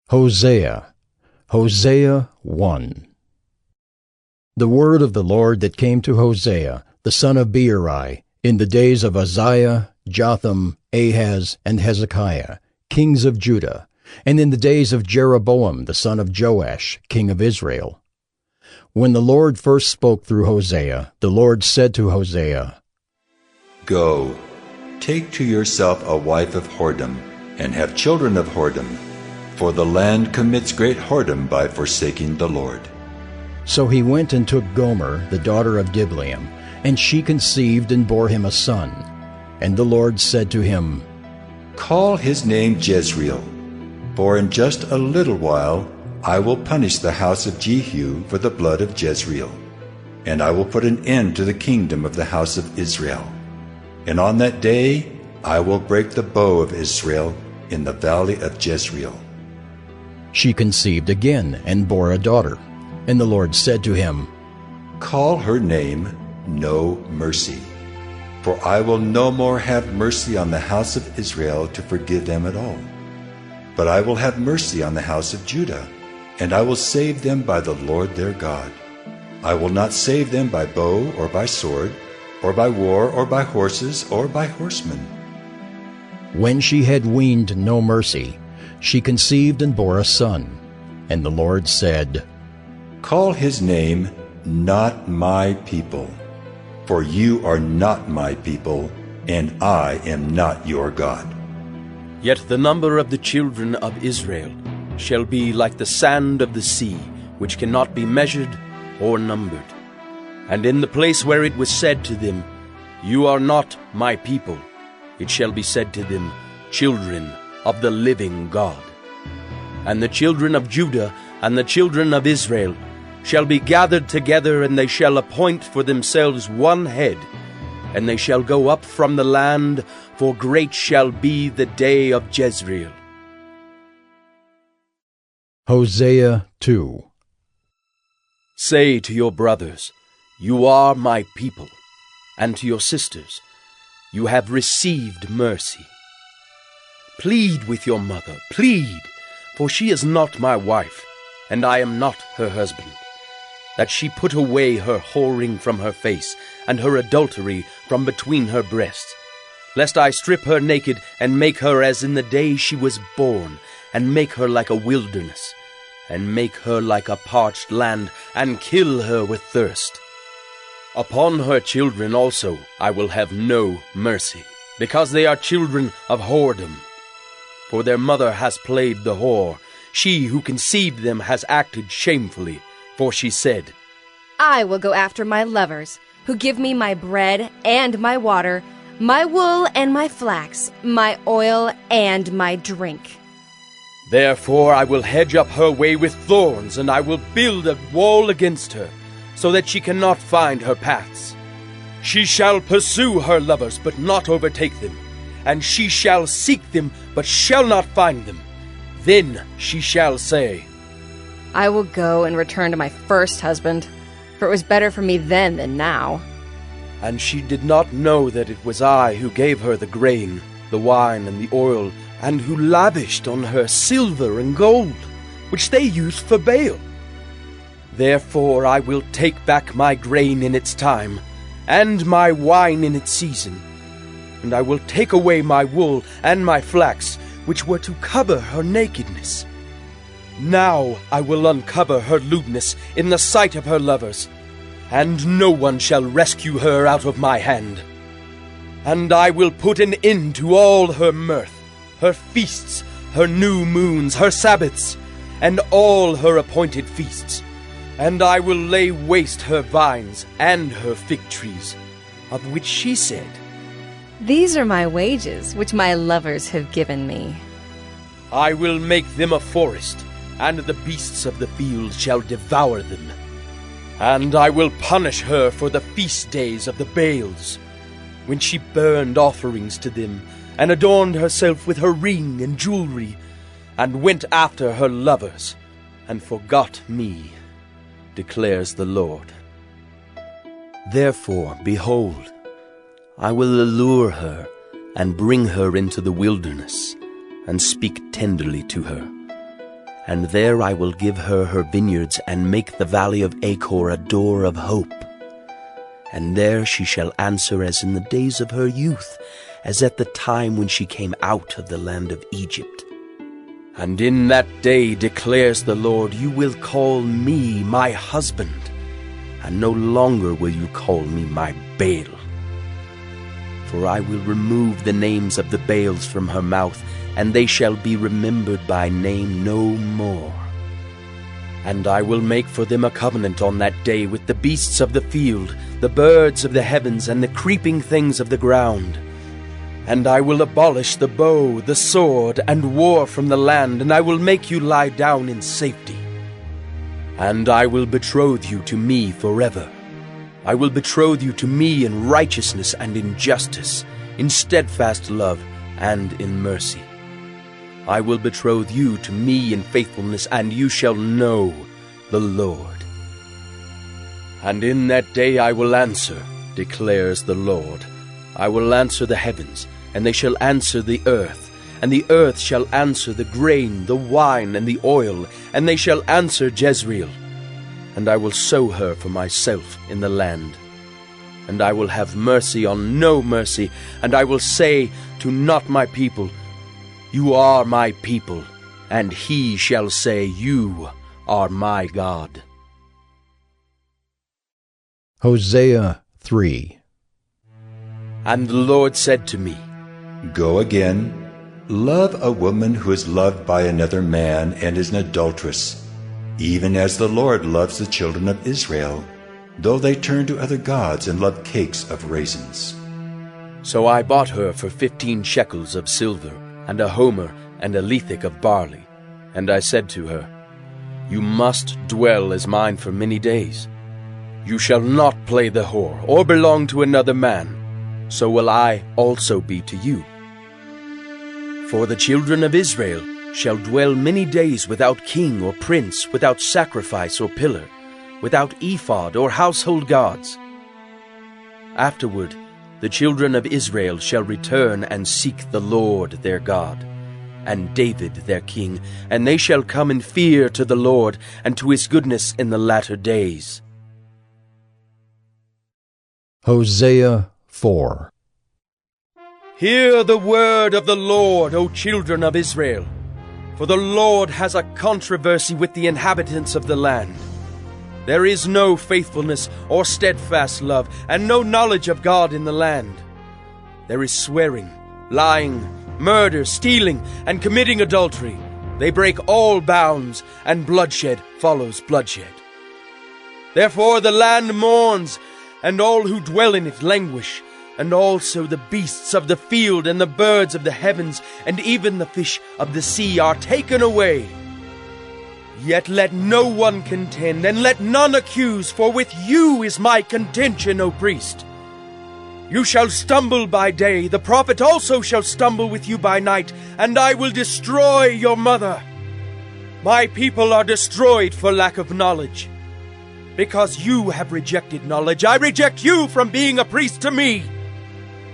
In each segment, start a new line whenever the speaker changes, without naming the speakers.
Hosea, Hosea 1. The word of the Lord that came to Hosea, the son of Beeri, in the days of Uzziah, Jotham, Ahaz, and Hezekiah, kings of Judah, and in the days of Jeroboam, the son of Joash, king of Israel. When the Lord first spoke through Hosea, the Lord said to Hosea,
Go, take to yourself a wife of whoredom, and have children of whoredom, for the land commits great whoredom by forsaking the Lord.
So he went and took Gomer, the daughter of Diblaim, and she conceived and bore him a son. And the Lord said to him,
Call his name Jezreel, for in just a little while I will punish the house of Jehu for the blood of Jezreel, and I will put an end to the kingdom of the house of Israel. And on that day I will break the bow of Israel in the valley of Jezreel.
She conceived again and bore a daughter. And the Lord said to him,
Call her name No Mercy, for I will no more have mercy on the house of Israel to forgive them at all. But I will have mercy on the house of Judah, and I will save them by the Lord their God. I will not save them by bow or by sword, or by war, or by horses, or by horsemen.
When she had weaned No Mercy, she conceived and bore a son. And the Lord said,
Call his name Not My People, for you are not my people, and I am not your God.
Yet the number of the children of Israel shall be like the sand of the sea, which cannot be measured or numbered. And in the place where it was said to them, You are not my people, it shall be said to them, Children of the living God. And the children of Judah and the children of Israel shall be gathered together, and they shall appoint for themselves one head, and they shall go up from the land, for great shall be the day of Jezreel.
Hosea 2.
Say to your brothers, You are my people, and to your sisters, You have received mercy. Plead with your mother, plead, for she is not my wife, and I am not her husband, that she put away her whoring from her face, and her adultery from between her breasts, lest I strip her naked, and make her as in the day she was born, and make her like a wilderness, and make her like a parched land, and kill her with thirst. Upon her children also I will have no mercy, because they are children of whoredom. For their mother has played the whore, she who conceived them has acted shamefully, for she said,
I will go after my lovers, who give me my bread and my water, my wool and my flax, my oil and my drink.
Therefore I will hedge up her way with thorns, and I will build a wall against her, so that she cannot find her paths. She shall pursue her lovers, but not overtake them, and she shall seek them, but shall not find them. Then she shall say,
I will go and return to my first husband, for it was better for me then than now.
And she did not know that it was I who gave her the grain, the wine, and the oil, and who lavished on her silver and gold, which they used for Baal. Therefore I will take back my grain in its time, and my wine in its season, and I will take away my wool and my flax, which were to cover her nakedness. Now I will uncover her lewdness in the sight of her lovers, and no one shall rescue her out of my hand. And I will put an end to all her mirth, her feasts, her new moons, her Sabbaths, and all her appointed feasts. And I will lay waste her vines and her fig trees, of which she said,
These are my wages, which my lovers have given me.
I will make them a forest, and the beasts of the field shall devour them. And I will punish her for the feast days of the Baals, when she burned offerings to them, and adorned herself with her ring and jewelry, and went after her lovers, and forgot me, declares the Lord. Therefore, behold, I will allure her, and bring her into the wilderness, and speak tenderly to her. And there I will give her her vineyards, and make the valley of Achor a door of hope. And there she shall answer as in the days of her youth, as at the time when she came out of the land of Egypt. And in that day, declares the Lord, you will call me my husband, and no longer will you call me my Baal. For I will remove the names of the Baals from her mouth, and they shall be remembered by name no more. And I will make for them a covenant on that day with the beasts of the field, the birds of the heavens, and the creeping things of the ground. And I will abolish the bow, the sword, and war from the land, and I will make you lie down in safety. And I will betroth you to me forever. I will betroth you to me in righteousness and in justice, in steadfast love and in mercy. I will betroth you to me in faithfulness, and you shall know the Lord. And in that day I will answer, declares the Lord. I will answer the heavens, and they shall answer the earth, and the earth shall answer the grain, the wine, and the oil, and they shall answer Jezreel. And I will sow her for myself in the land. And I will have mercy on no mercy, and I will say to not my people, you are my people, and he shall say, you are my God.
Hosea 3.
And the Lord said to me,
Go again, love a woman who is loved by another man and is an adulteress, even as the Lord loves the children of Israel, though they turn to other gods and love cakes of raisins.
So I bought her for 15 shekels of silver, and a homer and a lethek of barley. And I said to her, you must dwell as mine for many days. You shall not play the whore, or belong to another man. So will I also be to you. For the children of Israel shall dwell many days without king or prince, without sacrifice or pillar, without ephod or household gods. Afterward, the children of Israel shall return and seek the Lord their God, and David their king, and they shall come in fear to the Lord, and to his goodness in the latter days.
Hosea 4.
Hear the word of the Lord, O children of Israel. For the Lord has a controversy with the inhabitants of the land. There is no faithfulness or steadfast love, and no knowledge of God in the land. There is swearing, lying, murder, stealing, and committing adultery. They break all bounds, and bloodshed follows bloodshed. Therefore the land mourns, and all who dwell in it languish, and also the beasts of the field, and the birds of the heavens, and even the fish of the sea are taken away. Yet let no one contend, and let none accuse, for with you is my contention, O priest. You shall stumble by day, the prophet also shall stumble with you by night, and I will destroy your mother. My people are destroyed for lack of knowledge. Because you have rejected knowledge, I reject you from being a priest to me.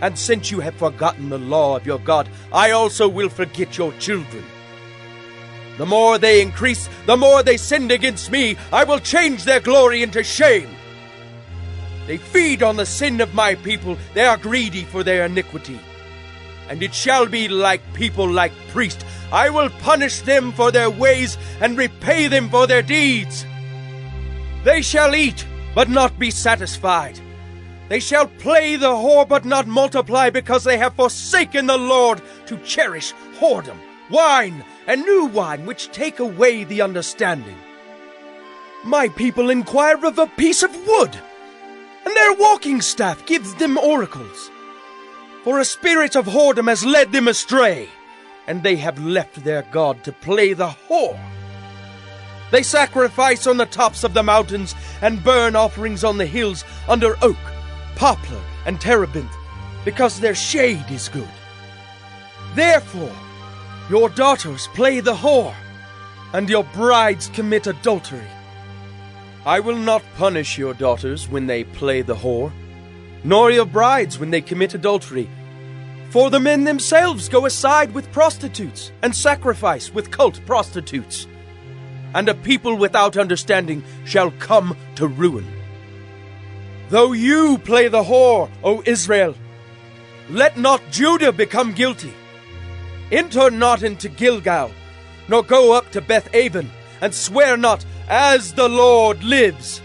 And since you have forgotten the law of your God, I also will forget your children. The more they increase, the more they sinned against me. I will change their glory into shame. They feed on the sin of my people. They are greedy for their iniquity. And it shall be like people like priests. I will punish them for their ways and repay them for their deeds. They shall eat, but not be satisfied. They shall play the whore, but not multiply, because they have forsaken the Lord to cherish whoredom, wine, and new wine, which take away the understanding. My people inquire of a piece of wood, and their walking staff gives them oracles. For a spirit of whoredom has led them astray, and they have left their God to play the whore. They sacrifice on the tops of the mountains, and burn offerings on the hills under oak, poplar, and terebinth, because their shade is good. Therefore, your daughters play the whore, and your brides commit adultery. I will not punish your daughters when they play the whore, nor your brides when they commit adultery. For the men themselves go aside with prostitutes, and sacrifice with cult prostitutes. and a people without understanding shall come to ruin. Though you play the whore, O Israel, let not Judah become guilty. Enter not into Gilgal, nor go up to Beth-aven, and swear not, as the Lord lives.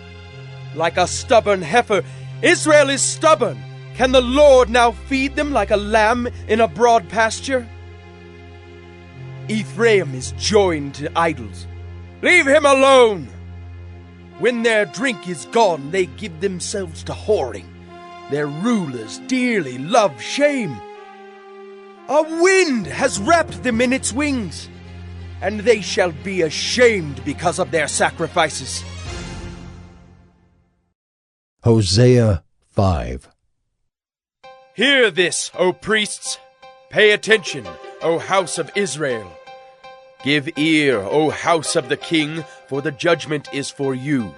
Like a stubborn heifer, Israel is stubborn. Can the Lord now feed them like a lamb in a broad pasture? Ephraim is joined to idols. Leave him alone. When their drink is gone, they give themselves to whoring. Their rulers dearly love shame. A wind has wrapped them in its wings, and they shall be ashamed because of their sacrifices.
Hosea 5.
Hear this, O priests. Pay attention, O house of Israel. Give ear, O house of the king, for the judgment is for you.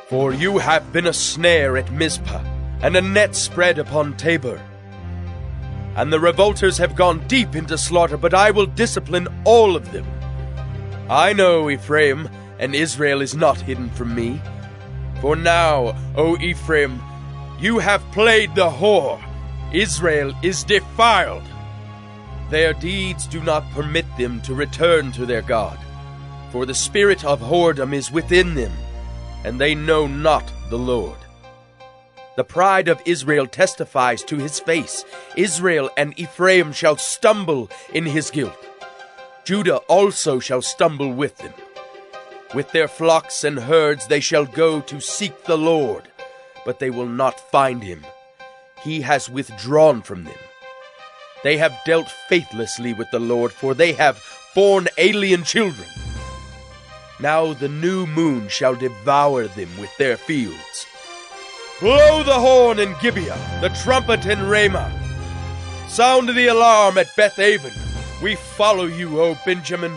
For you have been a snare at Mizpah, and a net spread upon Tabor. And the revolters have gone deep into slaughter, but I will discipline all of them. I know Ephraim, and Israel is not hidden from me. For now, O Ephraim, you have played the whore. Israel is defiled. Their deeds do not permit them to return to their God, for the spirit of whoredom is within them, and they know not the Lord. The pride of Israel testifies to his face. Israel and Ephraim shall stumble in his guilt. Judah also shall stumble with them. With their flocks and herds they shall go to seek the Lord, but they will not find him. He has withdrawn from them. They have dealt faithlessly with the Lord, for they have borne alien children. Now the new moon shall devour them with their fields. Blow the horn in Gibeah, the trumpet in Ramah. Sound the alarm at Beth-aven. We follow you, O Benjamin.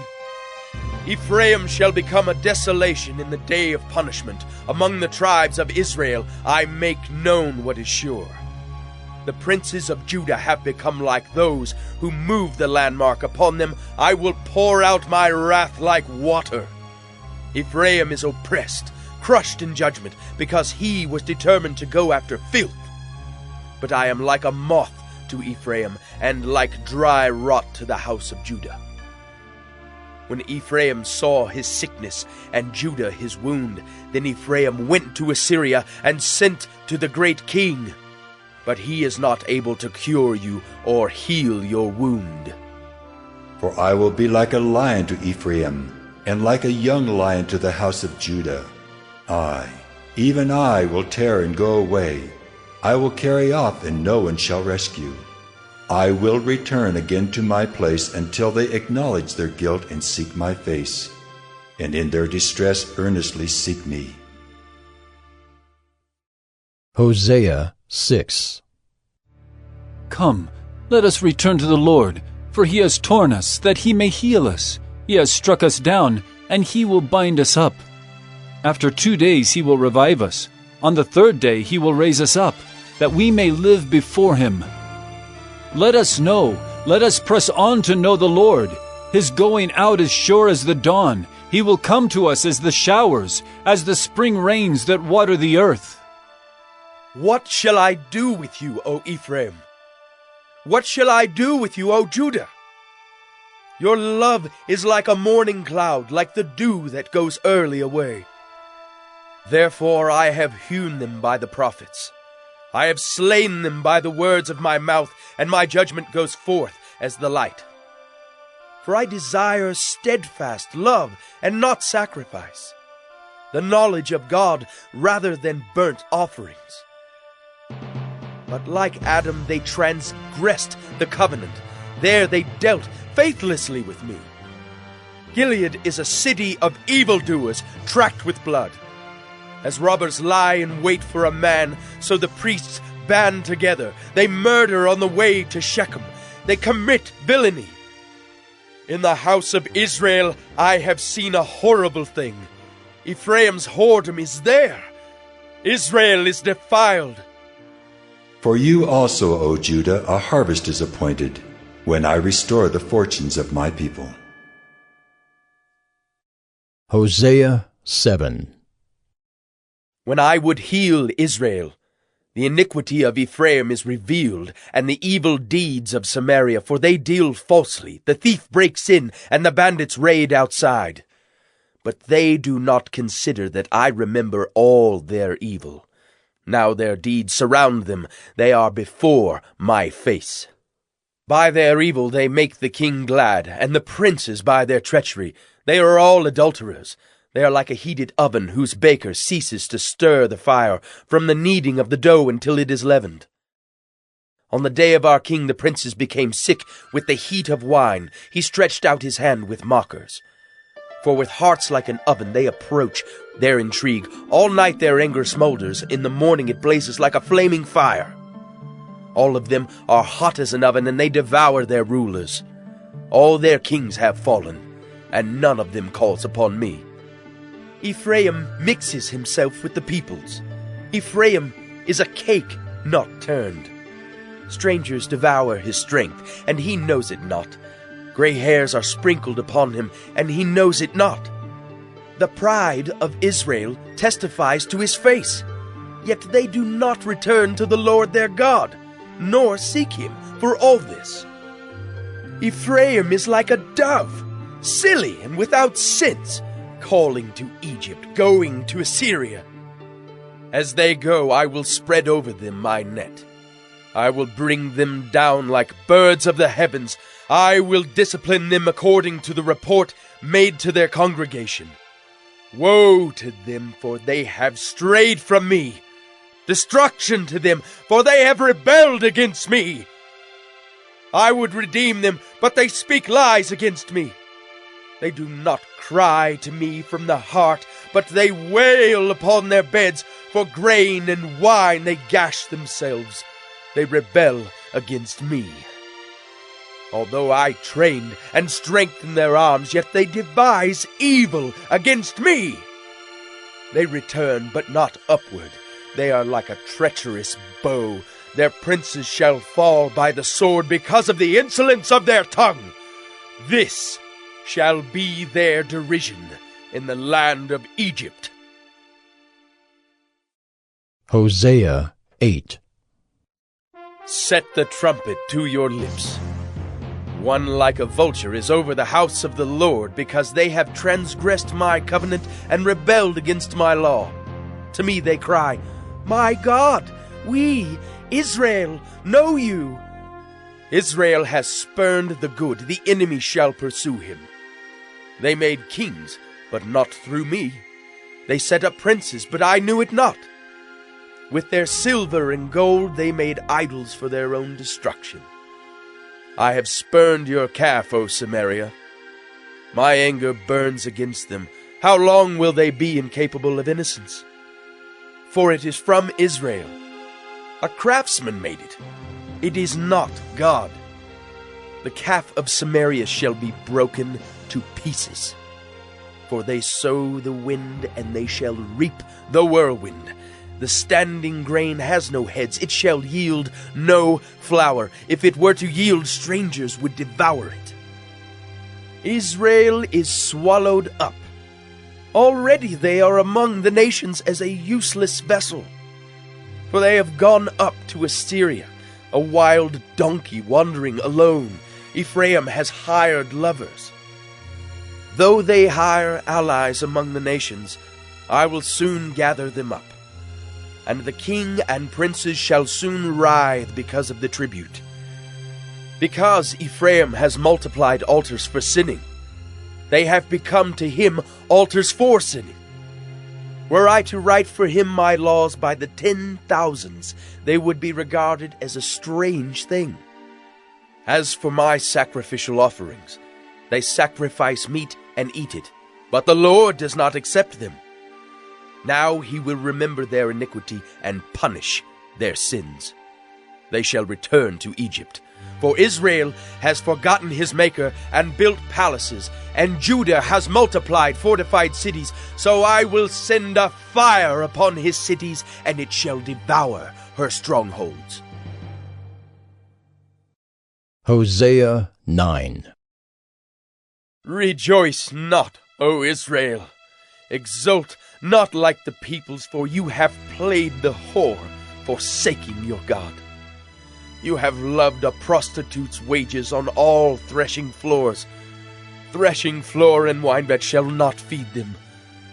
Ephraim shall become a desolation in the day of punishment. Among the tribes of Israel I make known what is sure. The princes of Judah have become like those who move the landmark. Upon them I will pour out my wrath like water. Ephraim is oppressed, crushed in judgment, because he was determined to go after filth. But I am like a moth to Ephraim, and like dry rot to the house of Judah. When Ephraim saw his sickness, and Judah his wound, then Ephraim went to Assyria, and sent to the great king. But he is not able to cure you or heal your wound.
For I will be like a lion to Ephraim, and like a young lion to the house of Judah. I, even I, will tear and go away. I will carry off, and no one shall rescue. I will return again to my place until they acknowledge their guilt and seek my face, and in their distress earnestly seek me.
Hosea 6.
Come, let us return to the Lord, for he has torn us, that he may heal us. He has struck us down, and he will bind us up. After 2 days he will revive us. On the 3rd day he will raise us up, that we may live before him. Let us know, let us press on to know the Lord. His going out is sure as the dawn. He will come to us as the showers, as the spring rains that water the earth.
What shall I do with you, O Ephraim? What shall I do with you, O Judah? Your love is like a morning cloud, like the dew that goes early away. Therefore I have hewn them by the prophets. I have slain them by the words of my mouth, and my judgment goes forth as the light. For I desire steadfast love and not sacrifice, the knowledge of God rather than burnt offerings. But like Adam they transgressed the covenant. There they dealt faithlessly with me. Gilead is a city of evildoers, tracked with blood. As robbers lie in wait for a man, so the priests band together. They murder on the way to Shechem. They commit villainy. In the house of Israel I have seen a horrible thing. Ephraim's whoredom is there. Israel is defiled.
For you also, O Judah, a harvest is appointed, when I restore the fortunes of my people.
Hosea 7.
When I would heal Israel, the iniquity of Ephraim is revealed, and the evil deeds of Samaria, for they deal falsely. The thief breaks in, and the bandits raid outside. But they do not consider that I remember all their evil. Now their deeds surround them, they are before my face. By their evil they make the king glad, and the princes by their treachery. They are all adulterers. They are like a heated oven whose baker ceases to stir the fire from the kneading of the dough until it is leavened. On the day of our king the princes became sick with the heat of wine. He stretched out his hand with mockers. For with hearts like an oven they approach their intrigue. All night their anger smolders. In the morning it blazes like a flaming fire. All of them are hot as an oven, and they devour their rulers. All their kings have fallen, and none of them calls upon me. Ephraim mixes himself with the peoples. Ephraim is a cake not turned. Strangers devour his strength, and he knows it not. Gray hairs are sprinkled upon him, and he knows it not. The pride of Israel testifies to his face, yet they do not return to the Lord their God, nor seek him for all this. Ephraim is like a dove, silly and without sense, calling to Egypt, going to Assyria. As they go, I will spread over them my net. I will bring them down like birds of the heavens. I will discipline them according to the report made to their congregation. Woe to them, for they have strayed from me. Destruction to them, for they have rebelled against me. I would redeem them, but they speak lies against me. They do not cry to me from the heart, but they wail upon their beds. For grain and wine they gash themselves. They rebel against me. Although I trained and strengthened their arms, yet they devise evil against me. They return, but not upward. They are like a treacherous bow. Their princes shall fall by the sword because of the insolence of their tongue. This shall be their derision in the land of Egypt.
Hosea 8.
Set the trumpet to your lips. One like a vulture is over the house of the Lord, because they have transgressed my covenant and rebelled against my law. To me they cry, My God, we, Israel, know you. Israel has spurned the good, the enemy shall pursue him. They made kings, but not through me. They set up princes, but I knew it not. With their silver and gold they made idols for their own destruction. I have spurned your calf, O Samaria. My anger burns against them. How long will they be incapable of innocence? For it is from Israel. A craftsman made it. It is not God. The calf of Samaria shall be broken to pieces. For they sow the wind, and they shall reap the whirlwind. The standing grain has no heads. It shall yield no flour. If it were to yield, strangers would devour it. Israel is swallowed up. Already they are among the nations as a useless vessel. For they have gone up to Assyria, a wild donkey wandering alone. Ephraim has hired lovers. Though they hire allies among the nations, I will soon gather them up. And the king and princes shall soon writhe because of the tribute. Because Ephraim has multiplied altars for sinning, they have become to him altars for sinning. Were I to write for him my laws by the 10,000s, they would be regarded as a strange thing. As for my sacrificial offerings, they sacrifice meat and eat it, but the Lord does not accept them. Now he will remember their iniquity and punish their sins. They shall return to Egypt. For Israel has forgotten his Maker and built palaces, and Judah has multiplied fortified cities. So I will send a fire upon his cities, and it shall devour her strongholds.
Hosea 9.
Rejoice not, O Israel. Exult not like the peoples, for you have played the whore, forsaking your God. You have loved a prostitute's wages on all threshing floors. Threshing floor and winebed shall not feed them,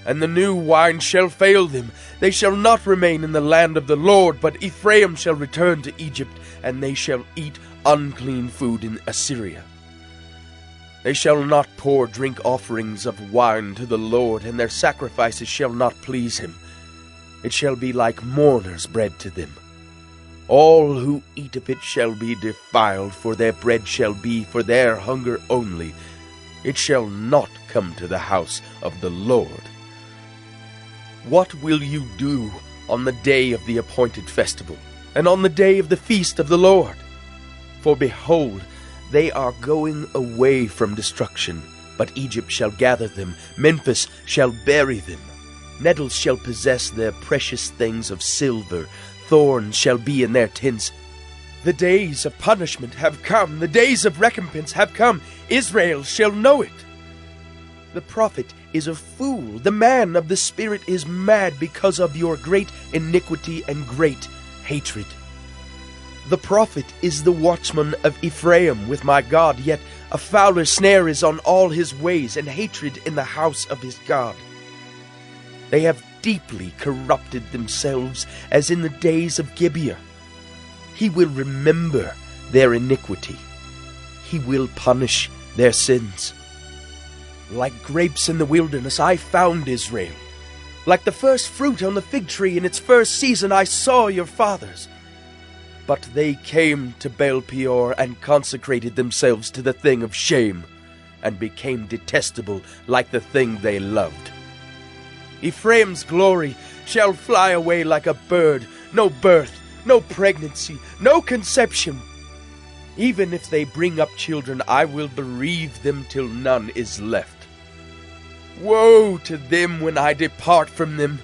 and the new wine shall fail them. They shall not remain in the land of the Lord, but Ephraim shall return to Egypt, and they shall eat unclean food in Assyria. They shall not pour drink offerings of wine to the Lord, and their sacrifices shall not please him. It shall be like mourners' bread to them. All who eat of it shall be defiled, for their bread shall be for their hunger only. It shall not come to the house of the Lord. What will you do on the day of the appointed festival, and on the day of the feast of the Lord? For behold, they are going away from destruction, but Egypt shall gather them, Memphis shall bury them. Nettles shall possess their precious things of silver, thorns shall be in their tents. The days of punishment have come, the days of recompense have come. Israel shall know it. The prophet is a fool, the man of the spirit is mad because of your great iniquity and great hatred. The prophet is the watchman of Ephraim with my God, yet a fowler snare is on all his ways, and hatred in the house of his God. They have deeply corrupted themselves as in the days of Gibeah. He will remember their iniquity. He will punish their sins. Like grapes in the wilderness I found Israel. Like the first fruit on the fig tree in its first season I saw your fathers. But they came to Baal Peor and consecrated themselves to the thing of shame, and became detestable like the thing they loved. Ephraim's glory shall fly away like a bird, no birth, no pregnancy, no conception. Even if they bring up children, I will bereave them till none is left. Woe to them when I depart from them!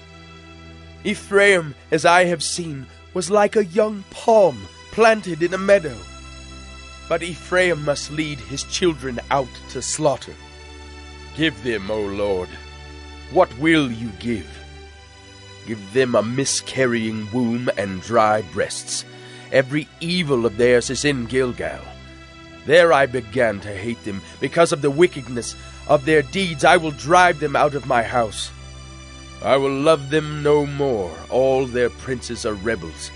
Ephraim, as I have seen, was like a young palm planted in a meadow. But Ephraim must lead his children out to slaughter. Give them, O Lord, what will you give? Give them a miscarrying womb and dry breasts. Every evil of theirs is in Gilgal. There I began to hate them. Because of the wickedness of their deeds, I will drive them out of my house. I will love them no more. All their princes are rebels.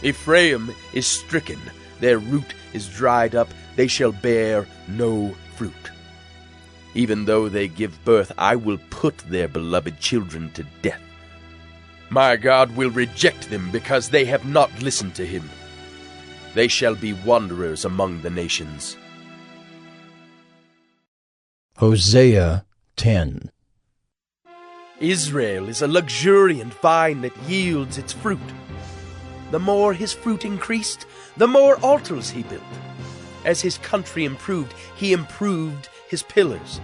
Ephraim is stricken. Their root is dried up. They shall bear no fruit. Even though they give birth, I will put their beloved children to death. My God will reject them because they have not listened to him. They shall be wanderers among the nations.
Hosea 10.
Israel is a luxuriant vine that yields its fruit. The more his fruit increased, the more altars he built. As his country improved, he improved his pillars.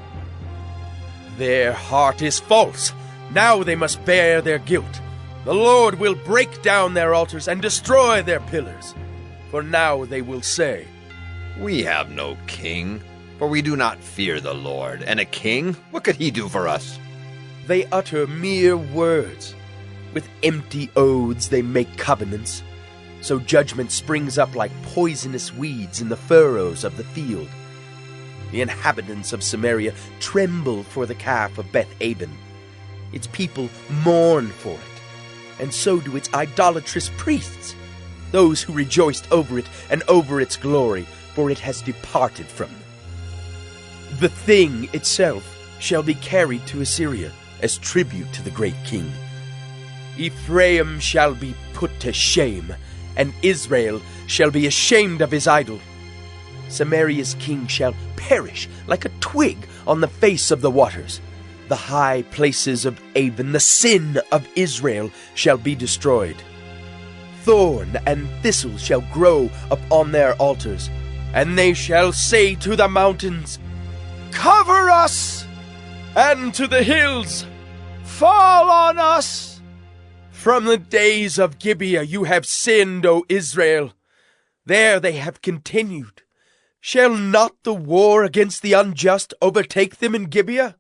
Their heart is false. Now they must bear their guilt. The Lord will break down their altars and destroy their pillars. For now they will say,
We have no king, for we do not fear the Lord. And a king, what could he do for us?
They utter mere words. With empty oaths they make covenants. So judgment springs up like poisonous weeds in the furrows of the field. The inhabitants of Samaria tremble for the calf of Beth-aben. Its people mourn for it, and so do its idolatrous priests, those who rejoiced over it and over its glory, for it has departed from them. The thing itself shall be carried to Assyria as tribute to the great king. Ephraim shall be put to shame, and Israel shall be ashamed of his idol. Samaria's king shall perish like a twig on the face of the waters. The high places of Avon, the sin of Israel, shall be destroyed. Thorn and thistle shall grow upon their altars, and they shall say to the mountains, Cover us! And to the hills, Fall on us! From the days of Gibeah you have sinned, O Israel. There they have continued. Shall not the war against the unjust overtake them in Gibeah?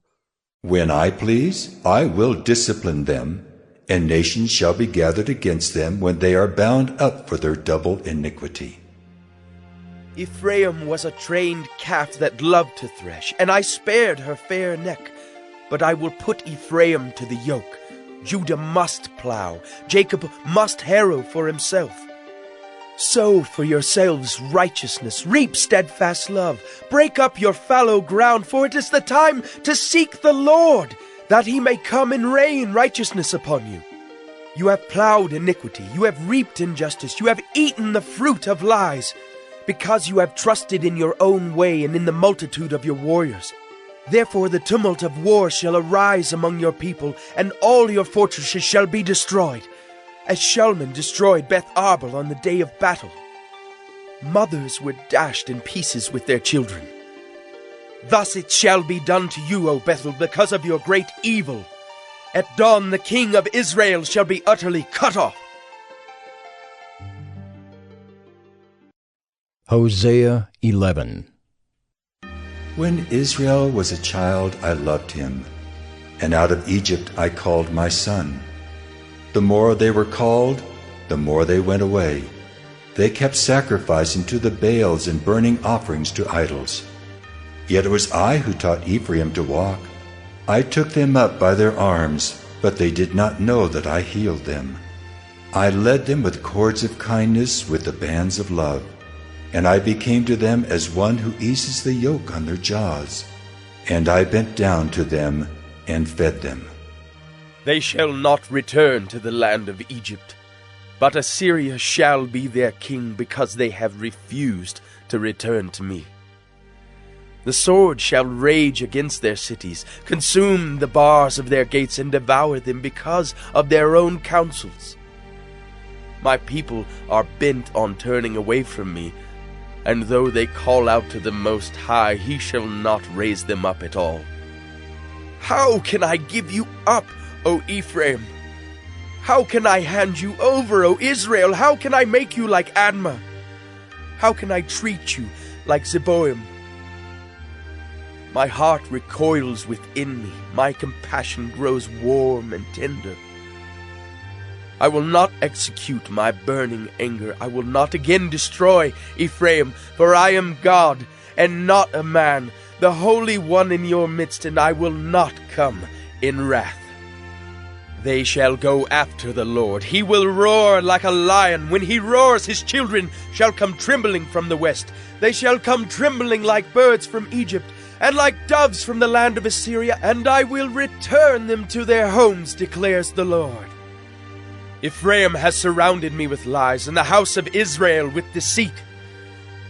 When I please, I will discipline them, and nations shall be gathered against them when they are bound up for their double iniquity.
Ephraim was a trained calf that loved to thresh, and I spared her fair neck. But I will put Ephraim to the yoke. Judah must plow, Jacob must harrow for himself. Sow for yourselves righteousness, reap steadfast love. Break up your fallow ground, for it is the time to seek the Lord, that he may come and rain righteousness upon you. You have plowed iniquity, you have reaped injustice, you have eaten the fruit of lies, because you have trusted in your own way and in the multitude of your warriors. Therefore the tumult of war shall arise among your people, and all your fortresses shall be destroyed, as Shalman destroyed Beth Arbel on the day of battle. Mothers were dashed in pieces with their children. Thus it shall be done to you, O Bethel, because of your great evil. At dawn the king of Israel shall be utterly cut off.
Hosea 11.
When Israel was a child, I loved him, and out of Egypt I called my son. The more they were called, the more they went away. They kept sacrificing to the Baals and burning offerings to idols. Yet it was I who taught Ephraim to walk. I took them up by their arms, but they did not know that I healed them. I led them with cords of kindness, with the bands of love. And I became to them as one who eases the yoke on their jaws. And I bent down to them and fed them.
They shall not return to the land of Egypt, but Assyria shall be their king, because they have refused to return to me. The sword shall rage against their cities, consume the bars of their gates, and devour them because of their own counsels. My people are bent on turning away from me, and though they call out to the Most High, he shall not raise them up at all. How can I give you up, O Ephraim? How can I hand you over, O Israel? How can I make you like Admah? How can I treat you like Zeboim? My heart recoils within me. My compassion grows warm and tender. I will not execute my burning anger. I will not again destroy Ephraim, for I am God, and not a man, the Holy One in your midst, and I will not come in wrath. They shall go after the Lord. He will roar like a lion. When he roars, his children shall come trembling from the west. They shall come trembling like birds from Egypt, and like doves from the land of Assyria, and I will return them to their homes, declares the Lord. Ephraim has surrounded me with lies, and the house of Israel with deceit.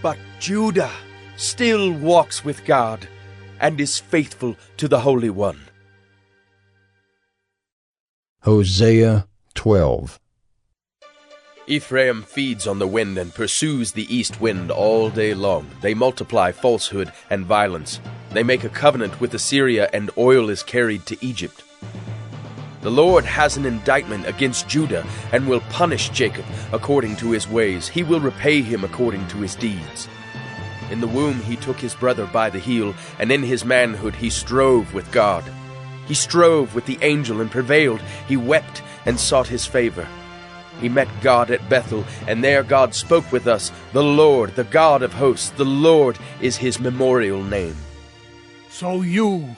But Judah still walks with God, and is faithful to the Holy One.
Hosea 12.
Ephraim feeds on the wind and pursues the east wind all day long. They multiply falsehood and violence. They make a covenant with Assyria, and oil is carried to Egypt. The Lord has an indictment against Judah, and will punish Jacob according to his ways. He will repay him according to his deeds. In the womb he took his brother by the heel, and in his manhood he strove with God. He strove with the angel and prevailed. He wept and sought his favor. He met God at Bethel, and there God spoke with us. The Lord, the God of hosts, the Lord is his memorial name.
So you,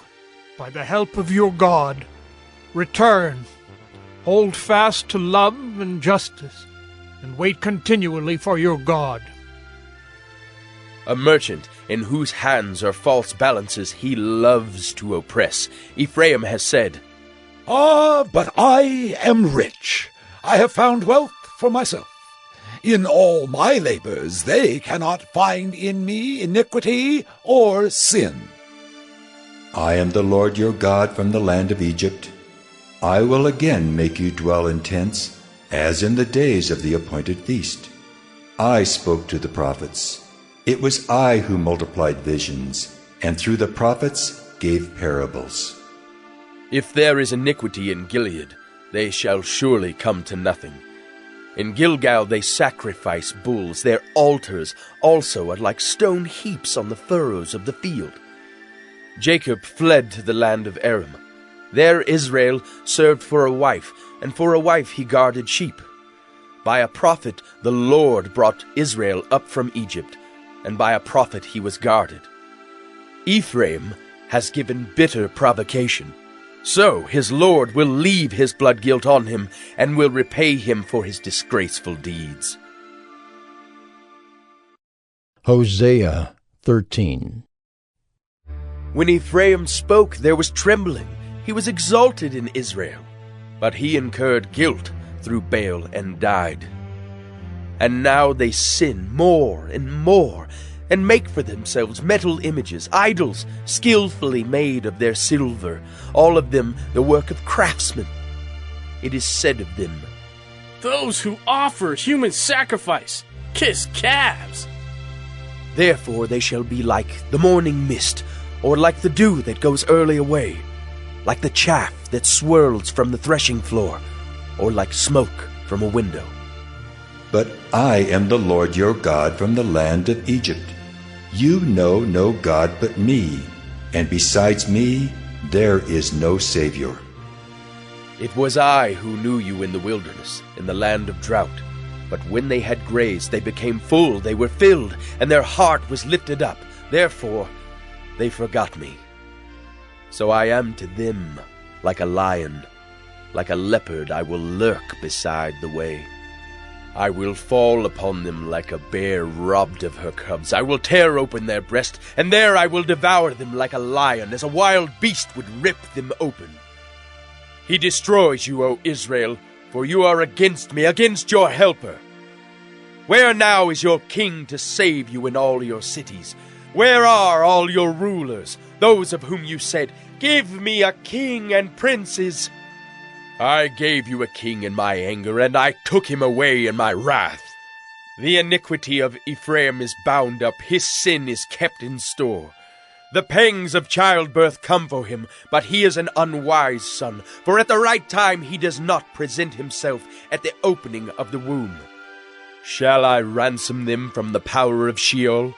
by the help of your God, return, hold fast to love and justice, and wait continually for your God.
A merchant in whose hands are false balances, he loves to oppress. Ephraim has said,
But I am rich. I have found wealth for myself. In all my labors they cannot find in me iniquity or sin.
I am the Lord your God from the land of Egypt. I will again make you dwell in tents, as in the days of the appointed feast. I spoke to the prophets. It was I who multiplied visions, and through the prophets gave parables.
If there is iniquity in Gilead, they shall surely come to nothing. In Gilgal they sacrifice bulls. Their altars also are like stone heaps on the furrows of the field. Jacob fled to the land of Aram. There Israel served for a wife, and for a wife he guarded sheep. By a prophet the Lord brought Israel up from Egypt, and by a prophet he was guarded. Ephraim has given bitter provocation. So his Lord will leave his blood guilt on him, and will repay him for his disgraceful deeds.
Hosea 13.
When Ephraim spoke, there was trembling. He was exalted in Israel. But he incurred guilt through Baal and died. And now they sin more and more, and make for themselves metal images, idols skillfully made of their silver, all of them the work of craftsmen. It is said of them,
"Those who offer human sacrifice kiss calves."
Therefore they shall be like the morning mist, or like the dew that goes early away, like the chaff that swirls from the threshing floor, or like smoke from a window.
But I am the Lord your God from the land of Egypt. You know no God but me, and besides me there is no Savior.
It was I who knew you in the wilderness, in the land of drought. But when they had grazed, they became full, they were filled, and their heart was lifted up. Therefore they forgot me. So I am to them like a lion, like a leopard I will lurk beside the way. I will fall upon them like a bear robbed of her cubs. I will tear open their breast, and there I will devour them like a lion, as a wild beast would rip them open. He destroys you, O Israel, for you are against me, against your helper. Where now is your king to save you in all your cities? Where are all your rulers, those of whom you said, "Give me a king and princes"? I gave you a king in my anger, and I took him away in my wrath. The iniquity of Ephraim is bound up, his sin is kept in store. The pangs of childbirth come for him, but he is an unwise son, for at the right time he does not present himself at the opening of the womb. Shall I ransom them from the power of Sheol?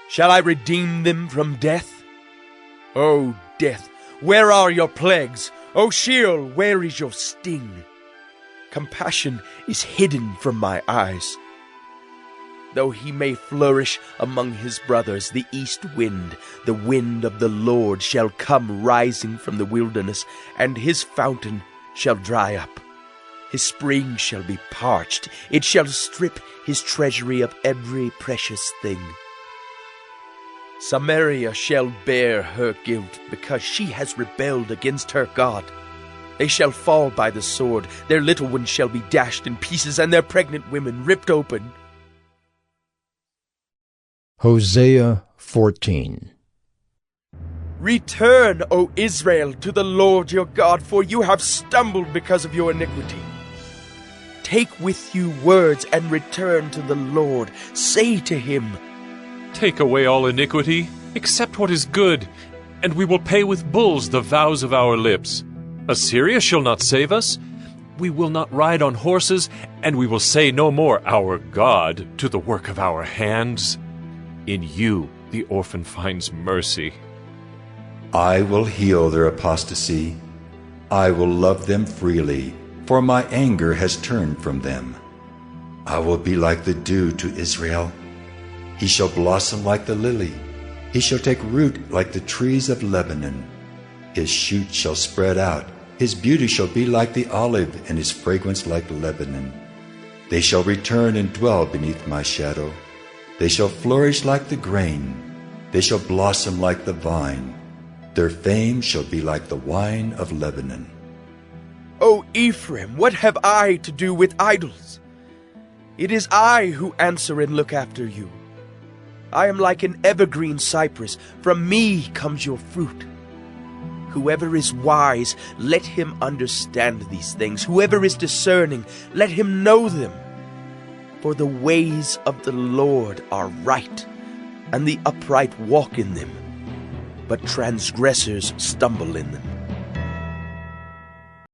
Shall I redeem them from death? O death, where are your plagues? O Sheol, where is your sting? Compassion is hidden from my eyes. Though he may flourish among his brothers, the east wind, the wind of the Lord, shall come rising from the wilderness, and his fountain shall dry up. His spring shall be parched. It shall strip his treasury of every precious thing. Samaria shall bear her guilt, because she has rebelled against her God. They shall fall by the sword, their little ones shall be dashed in pieces, and their pregnant women ripped open.
Hosea 14.
Return, O Israel, to the Lord your God, for you have stumbled because of your iniquity. Take with you words and return to the Lord. Say to him,
"Take away all iniquity, accept what is good, and we will pay with bulls the vows of our lips. Assyria shall not save us. We will not ride on horses, and we will say no more, 'Our God,' to the work of our hands. In you the orphan finds mercy."
I will heal their apostasy. I will love them freely, for my anger has turned from them. I will be like the dew to Israel. He shall blossom like the lily. He shall take root like the trees of Lebanon. His shoot shall spread out. His beauty shall be like the olive, and his fragrance like Lebanon. They shall return and dwell beneath my shadow. They shall flourish like the grain. They shall blossom like the vine. Their fame shall be like the wine of Lebanon.
O Ephraim, what have I to do with idols? It is I who answer and look after you. I am like an evergreen cypress. From me comes your fruit. Whoever is wise, let him understand these things. Whoever is discerning, let him know them. For the ways of the Lord are right, and the upright walk in them, but transgressors stumble in them.